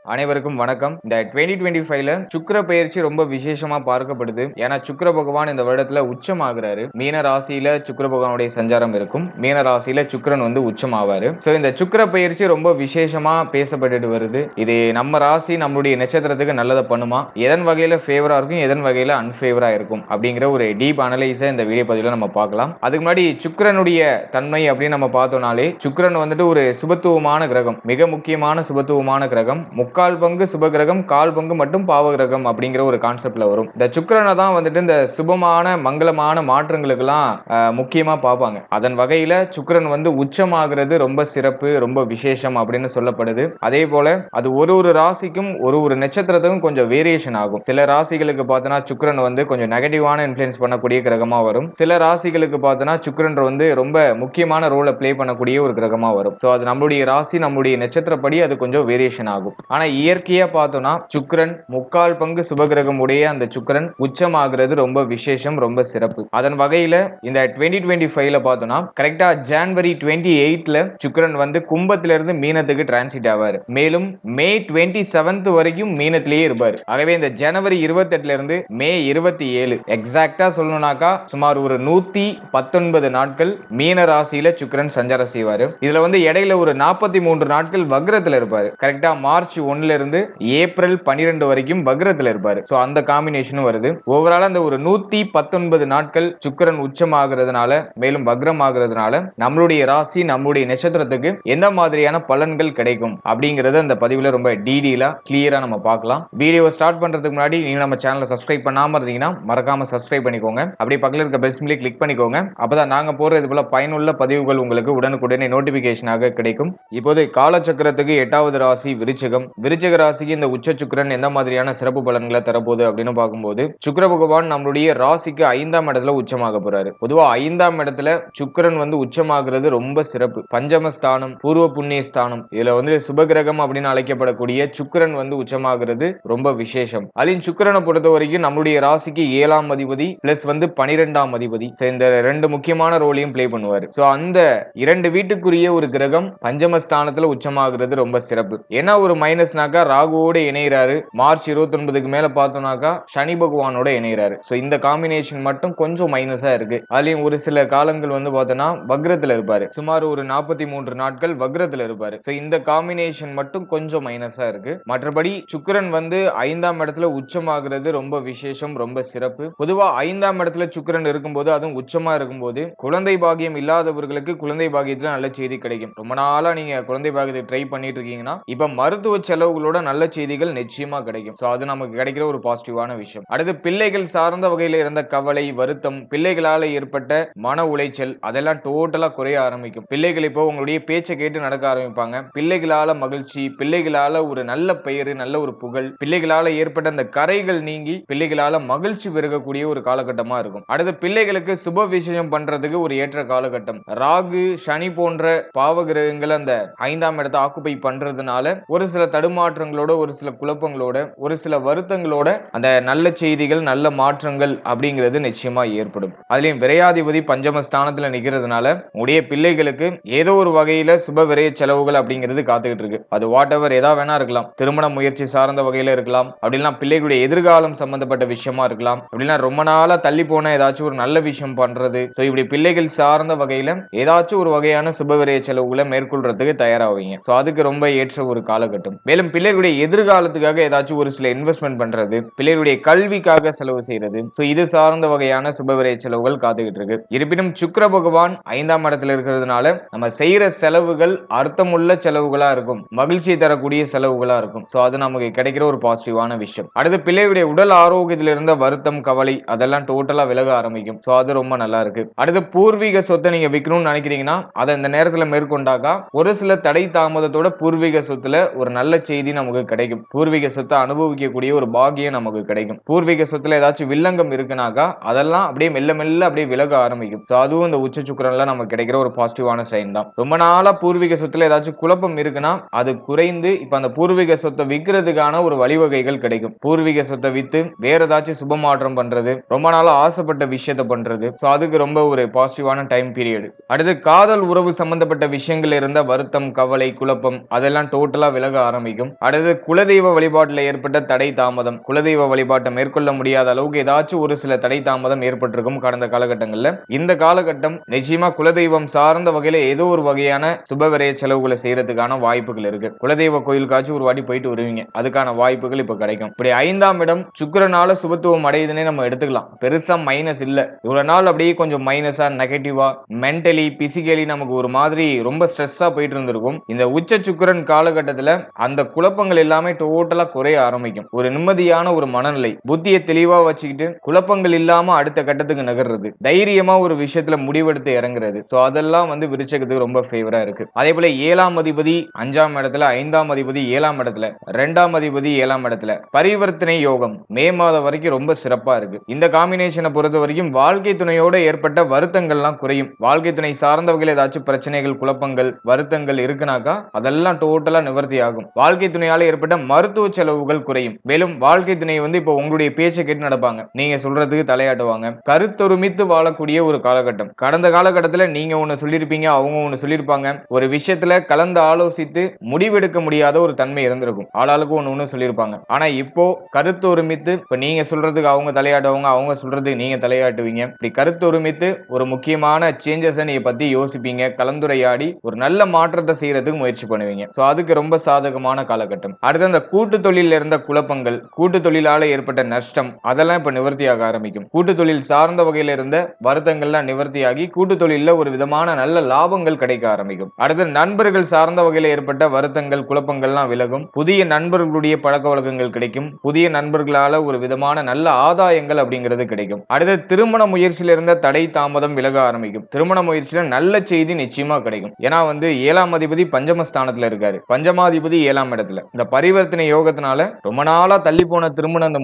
அனைவருக்கும் வணக்கம். இந்த 2025ல சுக்கிர பெயர்ச்சி ரொம்ப விசேஷமா பார்க்கப்படுது. ஏன்னா சுக்கிர பகவான் இந்த வருடத்துல உச்சமாகிறாரு. மீன ராசியில சுக்கிர பகவானுடைய சஞ்சாரம் இருக்கும். மீன ராசியில சுக்கிரன் வந்து உச்சமாவாரு. சோ இந்த சுக்கிர பெயர்ச்சி ரொம்ப விசேஷமா பேசப்பட்டுட்டு வருது. இது நம்ம ராசி நம்மளுடைய நட்சத்திரத்துக்கு நல்லதை பண்ணுமா, எதன் வகையில ஃபேவரா இருக்கும், எதன் வகையில அன்ஃபேவரா இருக்கும் அப்படிங்கிற ஒரு டீப் அனலைஸை இந்த வீடியோ பதிவுல நம்ம பார்க்கலாம். அதுக்கு முன்னாடி சுக்கிரனுடைய தன்மை அப்படின்னு நம்ம பார்த்தோம்னாலே சுக்கிரன் வந்துட்டு ஒரு சுபத்துவமான கிரகம், மிக முக்கியமான சுபத்துவமான கிரகம். முக்கால் பங்கு சுபகிரகம், கால் பங்கு மட்டும் பாவகிரகம் அப்படிங்கிற ஒரு கான்செப்ட்ல வரும். இந்த சுக்கிரனை தான் வந்துட்டு இந்த சுபமான மங்களமான மாற்றங்களுக்கெல்லாம் முக்கியமா பார்ப்பாங்க. அதன் வகையில சுக்கிரன் வந்து உச்சமாகிறது ரொம்ப சிறப்பு, ரொம்ப விசேஷம் அப்படின்னு சொல்லப்படுது. அதே போல அது ஒரு ராசிக்கும் ஒரு நட்சத்திரத்துக்கும் கொஞ்சம் வேரியேஷன் ஆகும். சில ராசிகளுக்கு பார்த்தோன்னா சுக்கிரன் வந்து கொஞ்சம் நெகட்டிவான இன்ஃப்ளூயன்ஸ் பண்ணக்கூடிய கிரகமா வரும். சில ராசிகளுக்கு பார்த்தோன்னா சுக்கிரன் வந்து ரொம்ப முக்கியமான ரோலை பிளே பண்ணக்கூடிய ஒரு கிரகமா வரும். ஸோ அது நம்மளுடைய ராசி நம்மளுடைய நட்சத்திரப்படி அது கொஞ்சம் வேரியேஷன் ஆகும். ஆனா இயற்கையா பார்த்தோம்னா சுக்கிரன் முக்கால் பங்கு சுபகிரகம் உடைய அந்த சுக்கிரன் உச்சமாகிறது ரொம்ப விசேஷம், ரொம்ப சிறப்பு. அதன் வகையில இந்த 2025ல பார்த்தோம்னா கரெக்டா ஜனவரி 28ல சுக்கிரன் வந்து கும்பத்திலிருந்து மீனத்துக்கு டிரான்சிட் ஆவார். மேலும் மே 27 வரைக்கும் மீனத்திலேயே இருப்பார். ஆகவே இந்த ஜனவரி 28ல இருந்து மே 27 எக்ஸாக்டா சொல்லணும்னாக்கா சுமார் ஒரு 119 நாட்கள் மீன ராசியில சுக்கிரன் சஞ்சாரம் செய்வார். இதுல வந்து இடையில ஒரு 43 நாட்கள் வக்ரத்துல இருப்பாரு. கரெக்டா மார்ச் 1ல இருந்து ஏப்ரல் 12 வரைக்கும் வக்ரத்துல இருப்பாரு. சோ அந்த காம்பினேஷனும் வருது. ஓவரால் அந்த ஒரு 119 நாட்கள் சுக்கிரன் உச்சமாகிறதுனால மேலும் வக்ரம் ஆகிறதுனால நம்மளுடைய ராசி நம்மளுடைய நட்சத்திரத்துக்கு எந்த மாதிரியான பலன்கள் கிடைக்கும் அப்படிங்கறது அந்த பதிவுல ரொம்ப டீடெயிலா கிளியரா நம்ம பார்க்கலாம். வீடியோவை ஸ்டார்ட் பண்றதுக்கு முன்னாடி நீங்க நம்ம சேனலை சப்ஸ்கிரைப் பண்ணாம இருந்தீங்கன்னா மறக்காம சப்ஸ்கிரைப் பண்ணிக்கோங்க. அப்படியே பக்கத்துல இருக்க பெல் சிம்பலை கிளிக் பண்ணிக்கோங்க. அப்பதான் நாங்க போற இது போல பயனுள்ள பதிவுகள் உங்களுக்கு உடனுக்குடனே நோட்டிபிகேஷனாக கிடைக்கும். இப்போது காலச்சக்கரத்துக்கு 8வது ராசி விருச்சிகம். விருச்சிக ராசிக்கு இந்த உச்ச சுக்கிரன் எந்த மாதிரியான சிறப்பு பலன்களை தரப்போகுது அப்படின்னு பார்க்கும்போது சுக்கிர பகவான் நம்மளுடைய ராசிக்கு 5ஆம் இடத்துல உச்சமாக போறாரு. பொதுவா 5ஆம் இடத்துல சுக்கிரன் வந்து உச்சமாகிறது ரொம்ப சிறப்பு. பஞ்சமஸ்தானம், பூர்வ புண்ணிய ஸ்தானம், இதுல வந்து சுபகிரகம் அப்படின்னு அழைக்கப்படக்கூடிய சுக்கிரன் வந்து உச்சமாகிறது ரொம்ப விசேஷம். அதிலும் சுக்கிரனை பொறுத்த வரைக்கும் நம்மளுடைய ராசிக்கு 7ஆம் அதிபதி பிளஸ் வந்து 12ஆம் அதிபதி இந்த ரெண்டு முக்கியமான ரோலையும் பிளே பண்ணுவாரு. சோ அந்த இரண்டு வீட்டுக்குரிய ஒரு கிரகம் பஞ்சமஸ்தானத்துல உச்சமாகிறது ரொம்ப சிறப்பு. ஏன்னா ஒரு மைனஸ்னாக்கா ராகுவோட இணைகிறாரு. மார்ச் 29க்கு மேல பார்த்தோம்னாக்கா சனி பகவானோட இணைகிறாரு. சோ இந்த காம்பினேஷன் மட்டும் கொஞ்சம் மைனஸா இருக்கு. அதுலயும் ஒரு சில காலங்கள் வந்து பார்த்தோம்னா வக்ரத்துல இருப்பாரு. சுமார் ஒரு 43 நாட்கள் வக்ரத்துல இருப்பாரு. சோ இந்த காம்பினேஷன் மட்டும் கொஞ்சம் மைனஸா இருக்கு. மற்றபடி சுக்கிரன் வந்து 5ஆம் இடத்துல உச்சமாகிறது ரொம்ப விசேஷம், ரொம்ப சிறப்பு. பொதுவா 5ஆம் இடத்துல சுக்கிரன் இருக்கும்போது அதுவும் உச்சமா இருக்கும்போது குழந்தை பாகியம் இல்லாதவர்களுக்கு குழந்தை பாகியத்துல நல்ல செய்தி கிடைக்கும். ரொம்ப நாளா நீங்க குழந்தை பாகியத்தை ட்ரை பண்ணிட்டு இருக்கீங்கன்னா இப்ப மருத்துவ செலவுகளோட நல்ல செய்திகள் நிச்சயமா கிடைக்கும். சோ அது நமக்கு கிடைக்கிற ஒரு பாசிட்டிவான விஷயம். அடுத்து பிள்ளைகள் சார்ந்த வகையில இருந்த கவலை, வருத்தம், பிள்ளைகளால ஏற்பட்ட மன உளைச்சல் அதெல்லாம் டோட்டலா குறைய ஆரம்பிக்கும். பிள்ளைகள் இப்போ உங்களுடைய பேச்சை கேட்டு நடக்க ஆரம்பிப்பாங்க. பிள்ளைகளால மகிழ்ச்சி, பிள்ளைகளால ஒரு நல்ல பெயர், நல்ல ஒரு புகழ், பிள்ளைகளால ஏற்பட்ட அந்த கரைகள் நீங்கி பிள்ளைகளால மகிழ்ச்சி பெருகக்கூடிய ஒரு காலகட்டமா இருக்கும். அடுத்து பிள்ளைகளுக்கு சுப விஷயம் பண்றதுக்கு ஒரு ஏற்ற காலகட்டம். ராகு, சனி போன்ற பாவகிரகங்கள் அந்த 5ஆம் இடத்தை ஆக்குபை பண்றதுனால ஒரு சில தடுமாற்றங்களோட, ஒரு சில குழப்பங்களோட, ஒரு சில வருத்தங்களோட அந்த நல்ல செய்திகள், நல்ல மாற்றங்கள் அப்படிங்கிறது நிச்சயமா ஏற்படும். அதுலயும் விரையாதிபதி பஞ்சமஸ்தானத்துல நிக்கிறதுனால உடைய பிள்ளைகளுக்கு ஏதோ ஒரு வகையில சுப விரைய செலவுகள் அப்படிங்கிறது காத்துக்கிட்டு இருக்கு. அது வாட் எவர் ஏதா வேணா இருக்கலாம். திருமண முயற்சி சார்ந்த வகையில இருக்கலாம், அப்படின்னா பிள்ளைகளுடைய எதிர்காலம் சம்பந்தப்பட்ட விஷயமா இருக்கலாம், அப்படின்னா ரொம்ப நாளா தள்ளி போன ஏதாச்சும் ஒரு நல்ல விஷயம் பண்றது. இப்படி பிள்ளைகள் சார்ந்த வகையில ஏதாச்சும் ஒரு வகையான சுப விரைய செலவுகளை மேற்கொள்றதுக்கு தயாராவீங்க. அதுக்கு ரொம்ப ஏற்ற ஒரு காலகட்டம். மேலும் பிள்ளைகளுடைய எதிர்காலத்துக்காக ஏதாச்சும் ஒரு சில இன்வெஸ்ட்மெண்ட் பண்றது, பிள்ளைகளுடைய கல்விக்காக செலவு செய்யறது, இது சார்ந்த வகையான சுபவிரை செலவுகள் காத்துக்கிட்டு இருக்கு. இருப்பினும் சுக்கிர பகவான் 5ஆம் இடத்துல இருக்கிறதுனால நம்ம செய்யற செலவுகள் அர்த்தமுள்ள செலவுகளா இருக்கும், மகிழ்ச்சியை தரக்கூடிய செலவுகளா இருக்கும். அது நமக்கு கிடைக்கிற ஒரு பாசிட்டிவான விஷயம். அடுத்து பிள்ளைகளுடைய உடல் ஆரோக்கியத்தில் இருந்த வருத்தம், கவலை அதெல்லாம் டோட்டலா விலக ஆரம்பிக்கும். அது ரொம்ப நல்லா இருக்கு. அடுத்து பூர்வீக சொத்தை நீங்க விற்கணும்னு நினைக்கிறீங்கன்னா அதை இந்த நேரத்துல மேற்கொண்டாக்கா ஒரு சில தடை தாமதத்தோட பூர்வீக சொத்துல ஒரு நல்ல செய்தி நமக்கு கிடைக்கும். பூர்வீக சொத்தை அனுபவிக்கக்கூடிய ஒரு பாக்கியம் நமக்கு கிடைக்கும். பூர்வீக சொத்துல ஏதாச்சும் வில்லங்கம் இருக்குனாக்கா அதெல்லாம் அப்படியே மெல்ல மெல்ல அப்படியே விலக ஆரம்பிக்கும். அதுவும் இந்த உச்ச சுக்கிரன்ல நமக்கு கிடைக்கிற ஒரு பாசிட்டிவான சைன் தான். ரொம்ப நாளா பூர்வீக சொத்துல ஏதாச்சும் குழப்பம் இருக்குன்னா அது குறைந்து இப்ப அந்த பூர்வீக சொத்தை விற்கிறதுக்கான ஒரு வழிவகைகள் கிடைக்கும். பூர்வீக சொத்தை வித்து வேற ஏதாச்சும் சுப மாற்றம் பண்றது, ரொம்ப நாளா ஆசைப்பட்ட விஷயத்தை பண்றது, அதுக்கு ரொம்ப ஒரு பாசிட்டிவான டைம் பீரியட். அடுத்து காதல் உறவு சம்பந்தப்பட்ட விஷயங்கள் இருந்த வருத்தம், கவலை, குழப்பம் அதெல்லாம் டோட்டலா விலக ஆரம்பிக்கும். ஆரம்பிக்கும். அடுத்து குலதெய்வ வழிபாட்டுல ஏற்பட்ட தடை தாமதம், குலதெய்வ வழிபாட்டை மேற்கொள்ள முடியாத அளவுக்கு ஏதாச்சும் ஒரு சில தடை தாமதம் ஏற்பட்டிருக்கும் கடந்த காலகட்டங்கள்ல. இந்த காலகட்டம் நிச்சயமா குலதெய்வம் சார்ந்த வகையில ஏதோ ஒரு வகையான சுபவிரய செலவுகளை செய்யறதுக்கான வாய்ப்புகள் இருக்கு. குலதெய்வ கோயிலுக்காச்சும் ஒரு வாட்டி போயிட்டு வருவீங்க, அதுக்கான வாய்ப்புகள் இப்ப கிடைக்கும். இப்படி 5ஆம் இடம் சுக்கிரனால சுபத்துவம் அடையுதுன்னே நம்ம எடுத்துக்கலாம். பெருசா மைனஸ் இல்ல. இவ்வளவு நாள் அப்படியே கொஞ்சம் மைனஸா, நெகட்டிவா, மென்டலி பிசிக்கலி நமக்கு ஒரு மாதிரி ரொம்ப ஸ்ட்ரெஸ்ஸா போயிட்டு இருந்திருக்கும். இந்த உச்ச சுக்கிரன் காலகட்டத்துல அந்த குழப்பங்கள் எல்லாமே டோட்டலா குறைய ஆரம்பிக்கும். ஒரு நிம்மதியான ஒரு மனநிலை, புத்தியை தெளிவா வச்சுக்கிட்டு குழப்பங்கள் இல்லாம அடுத்த கட்டத்துக்கு நகர்றது, தைரியமா ஒரு விஷயத்துல முடிவெடுத்து இறங்குறது. சோ அதெல்லாம் வந்து விருச்சகத்துக்கு ரொம்ப ஃபேவரா இருக்கு. அதே போல 7ஆம் அதிபதி 5ஆம் இடத்துல, 5ஆம் அதிபதி 7ஆம் இடத்துல, 2ஆம் அதிபதி 7ஆம் இடத்துல, பரிவர்த்தனை யோகம் மே மாதம் வரைக்கும் ரொம்ப சிறப்பா இருக்கு. இந்த காம்பினேஷனை பொறுத்த வரைக்கும் வாழ்க்கை துணையோட ஏற்பட்ட வருத்தங்கள்லாம் குறையும். வாழ்க்கை துணை சார்ந்த வகையில் ஏதாச்சும் பிரச்சனைகள், குழப்பங்கள், வருத்தங்கள் இருக்குனாக்கா அதெல்லாம் டோட்டலா நிவர்த்தி ஆகும். வாழ்க்கை துணையால ஏற்பட்ட மருத்துவ செலவுகள் குறையும். மேலும் வாழ்க்கை துணை வந்து இப்போ உங்களுடைய பேச்சை கேட்டு நடப்பாங்க, நீங்க சொல்றதுக்கு தலையாட்டுவாங்க. கருத்தொருமித்து வாழக்கூடிய ஒரு காலகட்டம். கடந்த காலகட்டத்தில் நீங்க ஒன்னு சொல்லியிருப்பீங்க, அவங்க ஒன்னு சொல்லியிருப்பாங்க. ஒரு விஷயத்துல கலந்து ஆலோசித்து முடிவெடுக்க முடியாத ஒரு தன்மை இருந்திருக்கும். ஆளாளுக்கு ஒன்னு சொல்லியிருப்பாங்க. ஆனா இப்போ கருத்து ஒருமித்து, இப்ப நீங்க சொல்றதுக்கு அவங்க தலையாட்டுவாங்க, அவங்க சொல்றதுக்கு நீங்க தலையாட்டுவீங்க. இப்படி கருத்து ஒருமித்து ஒரு முக்கியமான சேஞ்சஸை நீங்க பத்தி யோசிப்பீங்க, கலந்துரையாடி ஒரு நல்ல மாற்றத்தை செய்யறதுக்கு முயற்சி பண்ணுவீங்க. சோ அதுக்கு ரொம்ப சாதகமான காலகட்டம். அடுத்து அந்த கூட்டு தொழில இருந்த குழப்பங்கள், கூட்டு தொழிலால ஏற்பட்ட நஷ்டம், அதெல்லாம் இப்ப நிவர்த்தியாக ஆரம்பிக்கும். கூட்டு தொழில் சார்ந்த வகையில இருந்த வருத்தங்கள்லாம் நிவர்த்தியாகி கூட்டு தொழில ஒரு விதமான நல்ல லாபங்கள் கிடைக்க ஆரம்பிக்கும். அடுத்து நண்பர்கள் சார்ந்த வகையில ஏற்பட்ட வருத்தங்கள், குழப்பங்கள்லாம் விலகும். புதிய நண்பர்களுடைய பழக்க வழக்கங்கள் கிடைக்கும். புதிய நண்பர்களால ஒரு விதமான நல்ல ஆதாயங்கள் அப்படிங்கிறது கிடைக்கும். அடுத்து திருமண முயற்சியில இருந்த தடை தாமதம் விலக ஆரம்பிக்கும். திருமண முயற்சியில நல்ல செய்தி நிச்சயமா கிடைக்கும். ஏன்னா வந்து 7ஆம் அதிபதி பஞ்சமஸ்தானத்துல இருக்காரு, பஞ்சமாதிபதி 7ஆம் இடத்துல. இந்த பரிவர்த்தனை யோகத்தினால ரொம்ப நாளா தள்ளி போன திருமண அந்த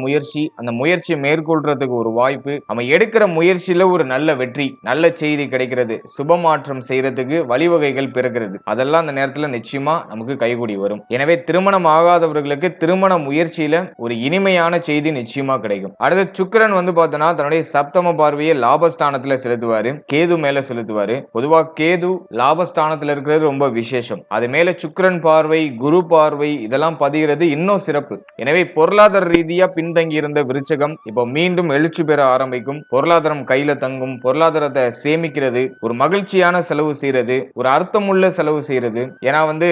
முயற்சியை மேற்கொள்றதுக்கு ஒரு வாய்ப்பு, நம்ம எடுக்கிற முயற்சியில ஒரு நல்ல வெற்றி, நல்ல செய்தி கிடைக்கிறது, சுப மாற்றம் செய்யறதுக்கு வழிவகைகள் பிறக்கிறது. அதெல்லாம் அந்த நேரத்துல நிச்சயமா நமக்கு கைகூடி வரும். எனவே திருமணம் ஆகாதவர்களுக்கு திருமண முயற்சியில ஒரு இனிமையான செய்தி நிச்சயமா கிடைக்கும். அடுத்து சுக்கிரன் வந்து பார்த்தோன்னா தன்னுடைய சப்தம பார்வையை லாபஸ்தானத்துல செலுத்துவாரு, கேது மேல செலுத்துவாரு. பொதுவா கேது லாபஸ்தானத்துல இருக்கிறது ரொம்ப விசேஷம். அது மேல சுக்கிரன் பார்வை, குரு பார்வை இதெல்லாம் பதிகிறது இன்னும் சிறப்பு. எனவே பொருளாதார ரீதியா பின்தங்கி இருந்த விருச்சகம் இப்போ மீண்டும் எழுச்சி பெற ஆரம்பிக்கும். பொருளாதாரம் கையில தங்கும். பொருளாதாரத்தை சேமிக்கிறது, ஒரு மகிழ்ச்சியான செலவு செய்யறது, ஒரு அர்த்தமுள்ள செலவு செய்யறது. ஏன்னா வந்து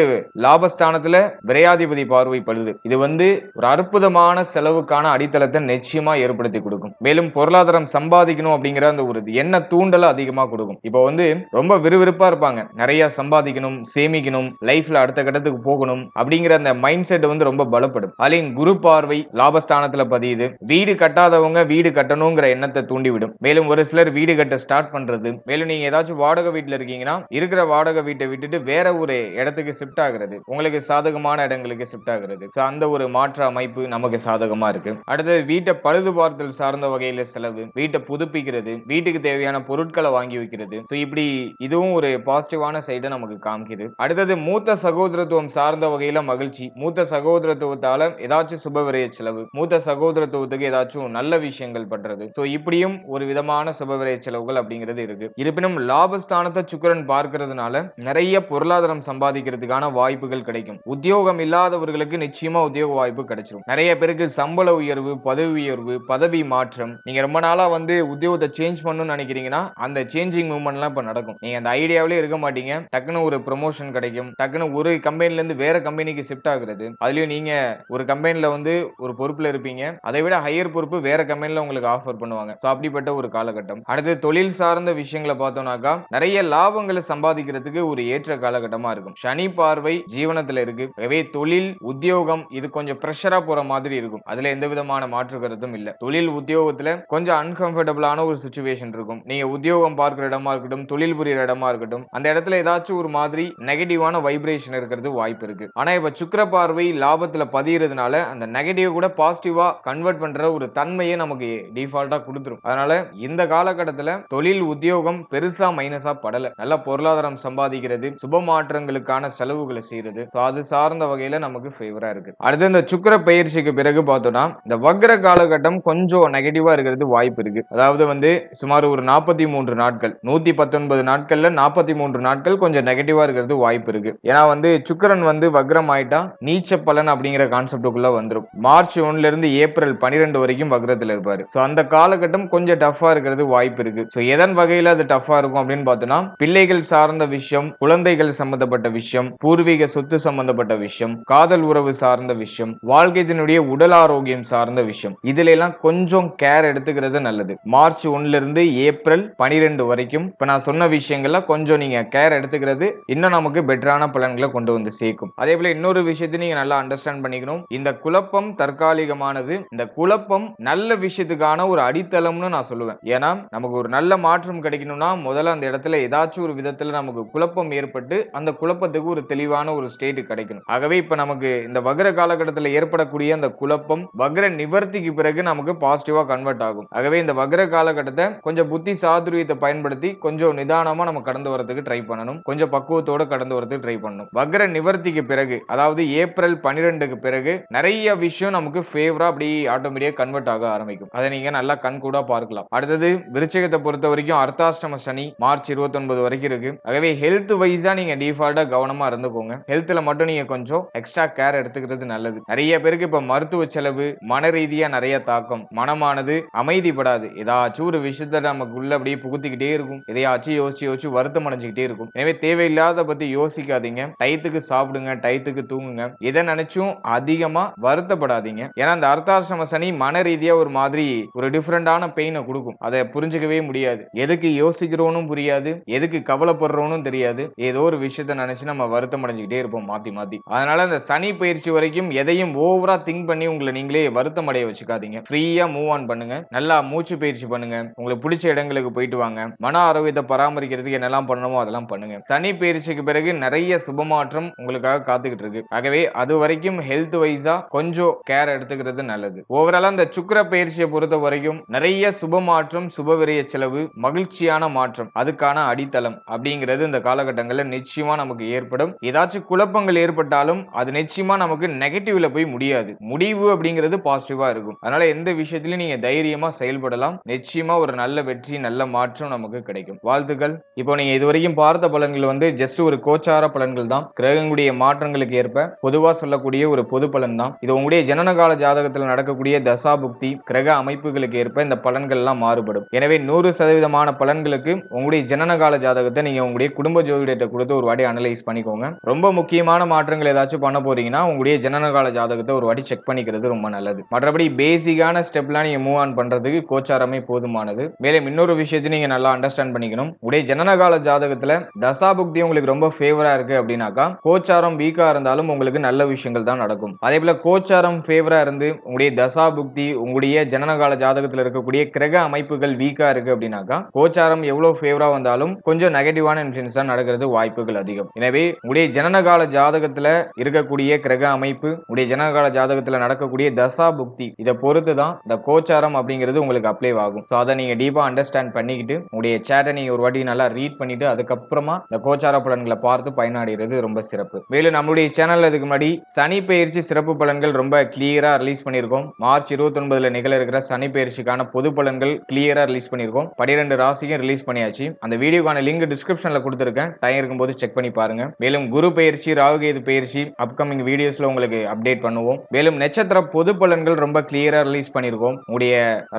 லாபஸ்தானத்துல விரையாதிபதி பார்வை படுது. இது வந்து ஒரு அற்புதமான செலவுக்கான அடித்தளத்தை நிச்சயமா ஏற்படுத்தி கொடுக்கும். மேலும் பொருளாதாரம் சம்பாதிக்கணும் அப்படிங்கிற அந்த ஒரு எண்ண தூண்டலை அதிகமா கொடுக்கும். இப்போ வந்து ரொம்ப விறுவிறுப்பா இருப்பாங்க, நிறைய சம்பாதிக்கணும், சேமிக்கணும், லைஃப்ல அடுத்த கட்டத்துக்கு போகணும் அப்படிங்கிற அந்த மைண்ட் செட் வந்து ரொம்ப பலப்படும். அதுலயும் குரு பார்வை லாபஸ்தானத்துல பதியுது. வீடு கட்டாதவங்க வீடு கட்டணுங்கிற எண்ணத்தை தூண்டிவிடும். மேலும் ஒரு சிலர் வீடு கட்ட ஸ்டார்ட் பண்றது, மேலும் நீங்க ஏதாச்சும் வாடகை வீட்டுல இருக்கீங்கன்னா இருக்கிற வாடகை வீட்டை விட்டுட்டு வேற ஒரு இடத்துக்கு ஷிஃப்ட் ஆகுறது, உங்களுக்கு சாதகமான இடங்களுக்கு ஷிஃப்ட் ஆகுறது. அந்த ஒரு மாற்ற அமைப்பு நமக்கு சாதகமா இருக்கு. அடுத்தது வீட்டை பழுது பார்த்தல் சார்ந்த வகையில செலவு, வீட்டை புதுப்பிக்கிறது, வீட்டுக்கு தேவையான பொருட்களை வாங்கி வைக்கிறது. இப்படி இதுவும் ஒரு பாசிட்டிவான சைடை நமக்கு காமிக்குது. அடுத்தது மூத்த சகோதரத்துவம் சார்ந்த வகையில மகிழ்ச்சி. மூத்த சகோதரத்துவத்தால ஏதாச்சும் சுபவிரய செலவு, மூத்த சகோதரத்துவத்துக்கு ஏதாச்சும் நல்ல விஷயங்கள் பண்றது. இப்படியும் ஒரு விதமான சுபவிரய செலவுகள் அப்படிங்கிறது இருக்கு. இருப்பினும் லாபஸ்தானத்தை சுக்கிரன் பார்க்கிறதுனால நிறைய பொருளாதாரம் சம்பாதிக்கிறதுக்கான வாய்ப்புகள் கிடைக்கும். உத்தியோகம் இல்லாதவர்களுக்கு நிச்சயமா உத்தியோக வாய்ப்பு கிடைச்சிடும். நிறைய பேருக்கு சம்பள உயர்வு, பதவி உயர்வு, பதவி மாற்றம். நீங்க ரொம்ப நாளா வந்து உத்தியோகத்தை சேஞ்ச் பண்ணணும்னு நினைக்கிறீங்கன்னா அந்த சேஞ்சிங் மூவ்மெண்ட்லாம் இப்ப நடக்கும். நீங்க அந்த ஐடியாவிலே இருக்க மாட்டீங்க, டக்குன்னு ஒரு ப்ரமோஷன் கிடைக்கும், டக்குன்னு ஒரு கம்பெனில இருந்து வேற கம்பெனிக்கு ஷிஃப்ட் ஆகுறது. அதுலயும் நீங்க ஒரு கம்பெனில வந்து ஒரு பொறுப்புல இருப்பீங்க, அதை விட ஹையர் பொறுப்பு வேற கம்பெனில உங்களுக்கு ஆஃபர் பண்ணுவாங்க. அப்படிப்பட்ட ஒரு காலகட்டம். அடுத்து தொழில் சார்ந்த விஷயங்களை பார்த்தோம்னாக்கா நிறைய லாபங்களை சம்பாதிக்கிறதுக்கு ஒரு ஏற்ற காலகட்டமா இருக்கும். சனி பார்வை ஜீவனத்துல இருக்கு. எனவே தொழில் உத்தியோகம் இது கொஞ்சம் பிரஷரா போற மாதிரி இருக்கும். அதுல எந்த விதமான மாற்று கருத்தும் இல்ல. தொழில் உத்தியோகத்துல கொஞ்சம் அன்கம்ஃபர்டபுளான ஒரு சிச்சுவேஷன் இருக்கும். நீங்க உத்தியோகம் பார்க்கிற இடமா இருக்கட்டும், தொழில் புரியிற இடமா இருக்கட்டும், அந்த இடத்துல ஏதாச்சும் ஒரு மாதிரி நெகட்டிவான வைப்ரேஷன் இருக்கிறது வாய்ப்பு இருக்கு. ஆனா இப்ப சுக்கிர பார்வை லாபத்துல பதியறதுனால அந்த நெகட்டிவ் கூட பாசிட்டிவா கன்வெர்ட் பண்ற ஒரு தன்மையை நமக்கு டிஃபால்ட்டா கொடுத்துரும். அதனால இந்த காலகட்டத்துல தொழில் உத்தியோகம் பெருசா மைனஸா படல. நல்ல பொருளாதாரம் சம்பாதிக்கிறது, சுப மாற்றங்களுக்கான செலவுகளை செய்யறது, அது சார்ந்த வகையில நமக்கு ஃபேவரா இருக்கு. அடுத்து இந்த சுக்கிர பெயர்ச்சிக்கு பிறகு பார்த்தோம்னா இந்த வக்ர காலகட்டம் கொஞ்சம் நெகட்டிவா இருக்கிறது வாய்ப்பு இருக்கு. அதாவது வந்து சுமார் ஒரு 43 நாட்கள், 119 நாட்கள்ல 43 நாட்கள் கொஞ்சம் நெகட்டிவா இருக்கிறது வாய்ப்பு இருக்கு. ஏன்னா வந்து சுக்கிரன் வந்து வக்ரம் ஆயிட்டு ஆயிட்டா நீச்ச பலன் அப்படிங்கிற கான்செப்டுக்குள்ள வந்துரும். மார்ச் 1ல இருந்து ஏப்ரல் 12 வரைக்கும் வக்ரத்துல இருப்பாரு. சோ அந்த காலகட்டம் கொஞ்சம் டஃபா இருக்கிறது வாய்ப்பு இருக்கு. சோ எதன் வகையில அது டஃபா இருக்கும் அப்படின்னு பார்த்தோம்னா, பிள்ளைகள் சார்ந்த விஷயம், குழந்தைகள் சம்பந்தப்பட்ட விஷயம், பூர்வீக சொத்து சம்பந்தப்பட்ட விஷயம், காதல் உறவு சார்ந்த விஷயம், வாழ்க்கையினுடைய உடல் ஆரோக்கியம் சார்ந்த விஷயம், இதுல எல்லாம் கொஞ்சம் கேர் எடுத்துக்கிறது நல்லது. மார்ச் 1ல இருந்து ஏப்ரல் 12 வரைக்கும் இப்ப நான் சொன்ன விஷயங்கள்ல கொஞ்சம் நீங்க கேர் எடுத்துக்கிறது இன்னும் நமக்கு பெட்டரான பலன்களை கொண்டு வந்து சேர்க்கும். அதே போல இன்னொரு விஷயத்தை நீங்க நல்லா அண்டர்ஸ்டாண்ட் பண்ணிக்கணும். இந்த குழப்பம் தற்காலிகமானது. இந்த குழப்பம் நல்ல விஷயத்துக்கான ஒரு அடித்தளம்னு நான் சொல்லுவேன். ஏன்னா நமக்கு ஒரு நல்ல மாற்றம் கிடைக்கணும்னா முதல்ல அந்த இடத்துல ஏதாச்சும் ஒரு விதத்துல நமக்கு குழப்பம் ஏற்பட்டு அந்த குழப்பத்துக்கு ஒரு தெளிவான ஒரு ஸ்டேட் கிடைக்கணும். ஆகவே இப்ப நமக்கு இந்த வக்ர காலகட்டத்தில் ஏற்படக்கூடிய அந்த குழப்பம் வக்ர நிவர்த்திக்கு பிறகு நமக்கு பாசிட்டிவா கன்வெர்ட் ஆகும். ஆகவே இந்த வக்ர காலகட்டத்தை கொஞ்சம் புத்தி சாதுரியத்தை பயன்படுத்தி கொஞ்சம் நிதானமா நம்ம கடந்து வரதுக்கு ட்ரை பண்ணணும். கொஞ்சம் பக்குவத்தோட கடந்து வரதுக்கு ட்ரை பண்ணணும். வக்ர நிவர்த்திக்கு பிறகு அதாவது ஏப்ரல் 12க்கு பிறகு நிறைய விஷயம் நமக்கு ஃபேவரா அப்படி ஆட்டோமேட்டிக்கா கன்வெர்ட் ஆக ஆரம்பிக்கும். அதை நீங்க நல்லா கண்கூடா பார்க்கலாம். அடுத்தது விருச்சிகத்தை பொறுத்த வரைக்கும் அர்த்தாஷ்டம சனி மார்ச் 29 வரைக்கும் இருக்கு. ஆகவே ஹெல்த் வைஸா நீங்க டிஃபால்ட்டா கவனமா இருந்துக்கோங்க. ஹெல்த்ல மட்டும் நீங்க கொஞ்சம் எக்ஸ்ட்ரா கேர் எடுத்துக்கிறது நல்லது. நிறைய பேருக்கு இப்ப மருத்துவ செலவு, மன ரீதியா நிறைய தாக்கம், மனமானது அமைதிப்படாது. ஏதாச்சும் ஒரு விஷயத்த நமக்குள்ள அப்படியே புகுத்திக்கிட்டே இருக்கும். எதையாச்சும் யோசிச்சு யோசிச்சு வருத்தம் அடைஞ்சுக்கிட்டே இருக்கும். எனவே தேவையில்லாத பத்தி யோசிக்காதீங்க. டயத்துக்கு சாப்பிடுங்க, டயத்துக்கு தூங்குங்க. எதை நினைச்சும் அதிகமா வருத்தப்படாதீங்க. ஏன்னா அந்த அர்த்தாஷ்டம சனி மன ரீதியா ஒரு மாதிரி ஒரு டிஃபரெண்டான பெயினை கொடுக்கும். அதை புரிஞ்சுக்கவே முடியாது. எதுக்கு யோசிக்கிறோன்னு புரியாது, எதுக்கு கவலைப்படுறோன்னு தெரியாது. ஏதோ ஒரு விஷயத்த நினைச்சு நம்ம வருத்தம் அடைஞ்சுக்கிட்டே இருப்போம் மாத்தி மாத்தி. அதனால அந்த சனி பயிற்சி வரைக்கும் எதையும் ஓவரா திங்க் பண்ணி உங்களை நீங்களே வருத்தம் அடைய வச்சுக்காதீங்க. ஃப்ரீயா மூவ் ஆன் பண்ணுங்க. நல்லா மூச்சு பயிற்சி பண்ணுங்க. உங்களுக்கு பிடிச்ச இடங்களுக்கு போயிட்டு வாங்க. மன ஆரோக்கியத்தை பராமரிக்கிறதுக்கு என்னெல்லாம் பண்ணணுமோ அதெல்லாம் பண்ணுங்க. சனி பயிற்சிக்கு பிறகு நிறைய சுபமாற்றம் உங்களுக்காக காத்துக்கிட்டு இருக்கு. ஆகவே அது வரைக்கும் ஹெல்த் வைஸா கொஞ்சம் கேர் எடுத்துக்கிறது நல்லது. ஓவராலா இந்த சுக்கிர பயிற்சியை பொறுத்த வரைக்கும் நிறைய சுபமாற்றம், சுபவிரய செலவு, மகிழ்ச்சியான மாற்றம், அதுக்கான அடித்தளம் அப்படிங்கிறது இந்த காலகட்டங்களில் நிச்சயமா நமக்கு ஏற்படும். ஏதாச்சும் குழப்பங்கள் ஏற்பட்டாலும் அது நிச்சயமா நமக்கு நெகட்டிவ்ல போய் முடியாது. முடிவு அப்படிங்கிறது பாசிட்டிவா இருக்கும். அதனால எந்த விஷயத்திலும் நீங்க தைரியமா செயல்படலாம். நிச்சயமா ஒரு நல்ல வெற்றி, நல்ல மாற்றம் நமக்கு கிடைக்கும். வாழ்த்துக்கள். இப்போ நீங்க இதுவரைக்கும் பார்த்த பலன்கள் வந்து ஜஸ்ட் ஒரு கோச்சார பலன்கள் தான். கிரகங்களுடைய மாற்றங்களுக்கு ஏற்ப பொதுவா சொல்லக்கூடிய ஒரு பொது பலன் தான். இது உங்களுடைய ஜனனகால ஜாதகத்தில் நடக்கக்கூடிய தசா புக்தி கிரக அமைப்புகளுக்கு ஏற்ப இந்த பலன்கள் எல்லாம் மாறுபடும். எனவே 100% பலன்களுக்கு உங்களுடைய ஜனனகால ஜாதகத்தை நீங்க உங்களுடைய குடும்ப ஜோதிடத்தை கொடுத்து ஒரு வாட்டி அனலைஸ் பண்ணிக்கோங்க. ரொம்ப முக்கியமான மாற்றங்கள் ஏதாச்சும் பண்ண போறீங்கன்னா உங்களுடைய ஜனனகால ஜாதகத்தை ஒரு வாட்டி செக் பண்ணிக்கிறது ரொம்ப நல்லது. மற்றபடி பேசிக்கான ஸ்டெப்லாம் நீங்க மூவ் ஆன் பண்றதுக்கு கோச்சாரமே போதுமானது. மேலும் இன்னொரு விஷயத்தை நீங்க நல்லா அண்டர்ஸ்டாண்ட் பண்ணிக்கணும். உடைய ஜனனகால ஜாதகத்துல தசா புக்தி உங்களுக்கு ரொம்ப ஃபேவரா இருக்கு அப்படின்னாக்கா கோச்சாரம் வீக்கா இருந்தாலும் உங்களுக்கு நல்ல விஷயங்கள் தான் நடக்கும். அதே போல கோச்சாரம் ஃபேவரா இருந்து உங்களுடைய தசா புக்தி உங்களுடைய ஜனனகால ஜாதகத்தில் இருக்கக்கூடிய கிரக அமைப்புகள் வீக்கா இருக்கு அப்படின்னாக்கா கோச்சாரம் எவ்வளவு ஃபேவரா வந்தாலும் கொஞ்சம் நெகட்டிவான இன்ஃப்ளூயன்ஸ் தான் நடக்கிறது வாய்ப்புகள் அதிகம். எனவே உங்களுடைய ஜனனகால ஜாதகத்துல இருக்கக்கூடிய கிரக அமைப்பு, உங்களுடைய ஜனனகால ஜாதகத்துல நடக்கக்கூடிய தசா புக்தி இதை பொறுத்து தான் இந்த கோச்சாரம் அப்படிங்கிறது உங்களுக்கு அப்ளை ஆகும். ஸோ அதை நீங்க டீப்பா அண்டர்ஸ்டாண்ட் பண்ணிக்கிட்டு உங்களுடைய சேட்டை நீங்க ஒரு வாட்டி நல்லா ரீட் பண்ணிட்டு அதுக்கப்புறமா இந்த கோச்சார பலன்களை பார்த்து பயனடைகிறது ரொம்ப சிறப்பு. மேலும் நம்மளுடைய சேனல்ல இதுக்கு முன்னாடி சனி பயிற்சி சிறப்பு பலன்கள் ரொம்ப கிளியரா ரிலீஸ் பண்ணியிருக்கோம். மார்ச் 29ல நிகழ இருக்கிற சனி பயிற்சிக்கான பொது பலன்கள் கிளியரா ரிலீஸ் பண்ணியிருக்கோம். 12 ராசிக்கும் ரிலீஸ் பண்ணியாச்சு. அந்த வீடியோக்கான லிங்க் டிஸ்கிரிப்ஷன்ல கொடுத்திருக்கேன். டைம் இருக்கும்போது செக் பண்ணி பாருங்க. மேலும் குரு பயிற்சி, ராகுகேது பயிற்சி அப்கமிங் வீடியோஸ்ல உங்களுக்கு அப்டேட் பண்ணுவோம். மேலும் நட்சத்திர பொது பலன்கள் ரொம்ப கிளியரா ரிலீஸ் பண்ணியிருக்கோம். உங்களுடைய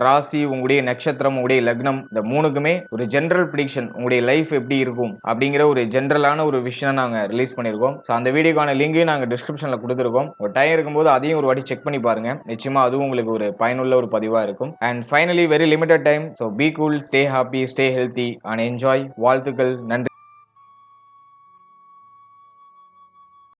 ராசி, உங்களுடைய நட்சத்திரம், உங்களுடைய லக்னம் இந்த மூணுக்குமே ஒரு ஜெனரல் ப்ரெடிக்ஷன் உங்களுடைய லைஃப் எப்படி இருக்கும் அப்படிங்கிற ஒரு ஜெனரலான ஒரு விஷயம் நாங்க ரிலீஸ் பண்ணியிருக்கோம். ஸோ அந்த வீடியோக்கான லிங்கையும் நாங்கள் டிஸ்கிரிப்ஷன்ல கொடுத்துருக்கோம். ஒரு டைம் இருக்கும்போது அதையும் ஒரு வாட்டி செக் பண்ணி பாருங்க. நிச்சயமா அதுவும் உங்களுக்கு ஒரு பயனுள்ள ஒரு பதிவா இருக்கும். And finally very limited time. So be cool, stay happy, stay healthy and enjoy. வாழ்த்துக்கள். நன்றி.